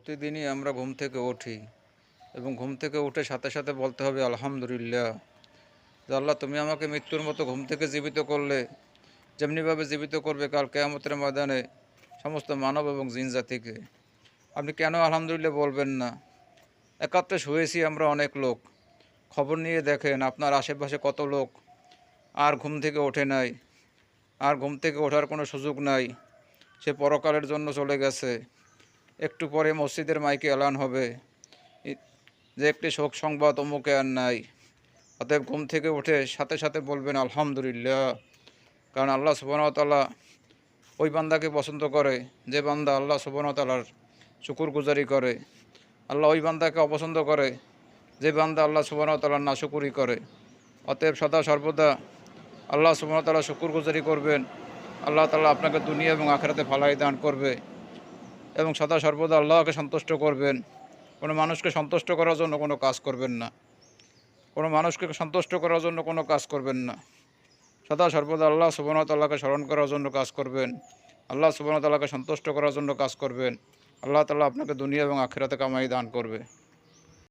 প্রতিদিনই আমরা ঘুম থেকে উঠি এবং ঘুম থেকে উঠে সাথে সাথে বলতে হবে আলহামদুলিল্লাহ। যে আল্লাহ, তুমি আমাকে মৃত্যুর মতো ঘুম থেকে জীবিত করলে, যেমনিভাবে জীবিত করবে কাল কিয়ামতের ময়দানে সমস্ত মানব এবং জিন জাতিকে। আপনি কেন আলহামদুলিল্লাহ বলবেন না? একাত্রে শুয়েছি আমরা অনেক লোক। খবর নিয়ে দেখেন আপনার আশেপাশে কত লোক আর ঘুম থেকে ওঠে নাই, আর ঘুম থেকে ওঠার কোনো সুযোগ নাই, সে পরকালের জন্য চলে গেছে। একটু পরে মসজিদের মাইকে এলান হবে যে একটি শোক সংবাদ অমুকে আর নাই। অতএব ঘুম থেকে উঠে সাথে সাথে বলবেন আলহামদুলিল্লাহ। কারণ আল্লাহ সুবহানাহু ওয়া তাআলা ওই বান্দাকে পছন্দ করে যে বান্দা আল্লাহ সুবহানাহু ওয়া তাআলার শুকরগুজারি করে। আল্লাহ ওই বান্দাকে অপছন্দ করে যে বান্দা আল্লাহ সুবহানাহু ওয়া তাআলার নাশুকরি করে। অতএব সদা সর্বদা আল্লাহ সুবহানাহু ওয়া তাআলার শুকরগুজারি করবেন। আল্লাহ তাআলা আপনাকে দুনিয়া এবং আখিরাতে ভালাই দান করবে এবং সদা সর্বদা আল্লাহকে সন্তুষ্ট করবেন। কোনো মানুষকে সন্তুষ্ট করার জন্য কোনো কাজ করবেন না। কোনো মানুষকে সন্তুষ্ট করার জন্য কোনো কাজ করবেন না। সদা সর্বদা আল্লাহ সুবহানাহু ওয়া তাআলাকে স্মরণ করার জন্য কাজ করবেন। আল্লাহ সুবহানাহু ওয়া তাআলাকে সন্তুষ্ট করার জন্য কাজ করবেন। আল্লাহ তাআলা আপনাকে দুনিয়া এবং আখিরাতে কামাই দান করবে।